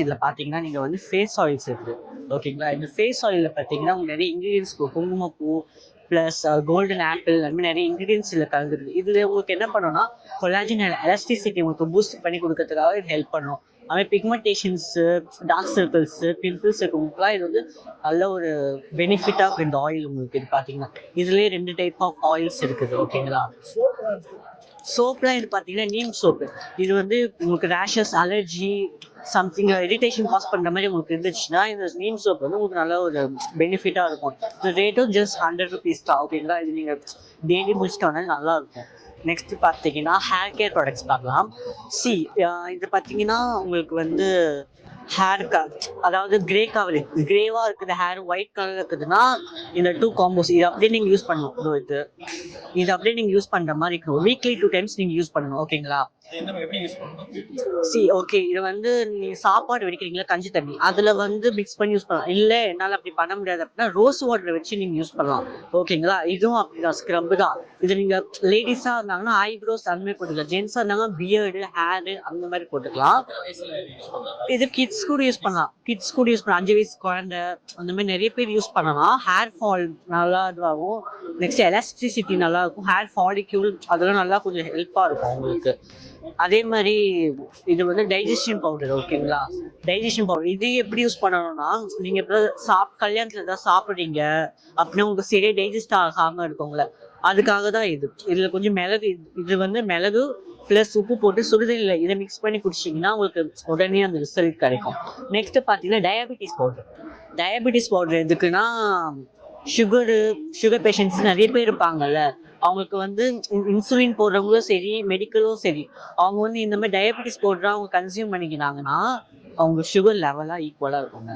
இதில் பார்த்தீங்கன்னா நீங்கள் வந்து ஃபேஸ் ஆயில்ஸ் இருக்குது ஓகேங்களா. இந்த ஃபேஸ் ஆயிலில் பார்த்தீங்கன்னா உங்களுக்கு நிறைய இன்க்ரீடியன்ஸ் குங்குமப்பூ ப்ளஸ் கோல்டன் ஆப்பிள் அந்த மாதிரி நிறைய இன்க்ரீடியன்ஸ் இதில் கலந்துருக்கு. இதில் உங்களுக்கு என்ன பண்ணணும்னா கொலாஜன் எலாஸ்டிசிட்டி உங்களுக்கு பூஸ்ட் பண்ணி கொடுக்கறதுக்காக இது ஹெல்ப் பண்ணும். அதுமாதிரி பிக்மெண்டேஷன்ஸு, டார்க் சர்க்கிள்ஸு, பிம்பிள்ஸ் இருக்கவங்களுக்குலாம் இது வந்து நல்ல ஒரு பெனிஃபிட்டாக இந்த ஆயில் உங்களுக்கு இது பார்த்தீங்கன்னா. இதுலேயே 2 டைப் ஆஃப் ஆயில்ஸ் இருக்குது ஓகேங்களா. சோப்லாம் இது பார்த்தீங்கன்னா நீம் சோப்பு. இது வந்து உங்களுக்கு rashes, allergy, something irritation cause பண்ணுற மாதிரி உங்களுக்கு இருந்துச்சுன்னா இந்த நீம் சோப் வந்து உங்களுக்கு நல்ல ஒரு பெனிஃபிட்டாக இருக்கும். இந்த ரேட்டும் ஜஸ்ட் 100 ருபீஸ் தான் ஓகேங்களா. இது நீங்கள் டெய்லி முடிச்சுட்டு வந்தாலும் நல்லாயிருக்கும். நெக்ஸ்ட் பார்த்தீங்கன்னா ஹேர் கேர் ப்ராடக்ட்ஸ் பார்க்கலாம். இது பார்த்தீங்கன்னா உங்களுக்கு வந்து ஹேர் அதாவது கிரே கவரேஜ், கிரேவாக இருக்குது ஹேர் ஒயிட் கலரில் இருக்குதுன்னா இந்த 2 காம்போஸ் இது அப்படியே நீங்கள் யூஸ் பண்ணணும். இது அப்படியே நீங்கள் யூஸ் பண்ணுற மாதிரி இருக்கணும். வீக்லி 2 டைம்ஸ் நீங்கள் யூஸ் பண்ணணும் ஓகேங்களா. ஓகே, இது வந்து நீங்கள் சாப்பாடு வெடிக்கிறீங்களா கஞ்சி தண்ணி அதில் வந்து மிக்ஸ் பண்ணி யூஸ் பண்ணலாம். இல்லை என்னால் அப்படி பண்ண முடியாது அப்படின்னா ரோஸ் வாட்டரை வச்சு நீங்கள் யூஸ் பண்ணலாம் ஓகேங்களா. இதுவும் அப்படிதான் ஸ்க்ரப்பு தான். இது நீங்கள் லேடிஸாக இருந்தாங்கன்னா ஐப்ரோஸ் அந்த மாதிரி போட்டுக்கலாம், ஜென்ஸாக இருந்தாங்கன்னா பியர்டு, ஹேரு அந்த மாதிரி போட்டுக்கலாம். இது கிட்ஸ் கூட யூஸ் பண்ணலாம். 5 வயசு குழந்தை அந்த மாதிரி நிறைய பேர் யூஸ் பண்ணலாம். ஹேர் ஃபால் நல்லா இதுவாகும். நெக்ஸ்ட் எலாஸ்டிசிட்டி நல்லா இருக்கும். ஹேர் ஃபாலிக்யூல் அதெல்லாம் நல்லா கொஞ்சம் ஹெல்ப்பாக இருக்கும் உங்களுக்கு. அதே மாதிரி இது வந்து டைஜஷன் பவுடர் ஓகேங்களா. டைஜஷன் பவுடர் இது எப்படி யூஸ் பண்ணணும்னா நீங்கள் இப்போ கல்யாணத்தில் ஏதாவது சாப்பிட்றீங்க அப்படின்னா உங்களுக்கு சரியா டைஜஸ்ட் ஆகாமல் இருக்குங்களே, அதுக்காக தான் இது. இதில் கொஞ்சம் மிளகு, இது வந்து மிளகு ப்ளஸ் உப்பு போட்டு சுடுதண்ணில் இதை மிக்ஸ் பண்ணி குடிச்சிங்கன்னா உங்களுக்கு உடனே அந்த ரிசல்ட் கிடைக்கும். நெக்ஸ்ட் பார்த்தீங்கன்னா டயபிட்டிஸ் பவுடர் எதுக்குன்னா சுகர் பேஷண்ட்ஸ் நிறைய பேர் இருப்பாங்கல்ல, அவங்களுக்கு வந்து இன்சுலின் போடுறவங்களும் சரி, மெடிக்கலும் சரி, அவங்க வந்து இந்த மாதிரி டயபிட்டிஸ் பவுடரை அவங்க கன்சியூம் பண்ணிக்கிறாங்கன்னா அவங்க சுகர் லெவலாக ஈக்குவலாக இருக்குங்க.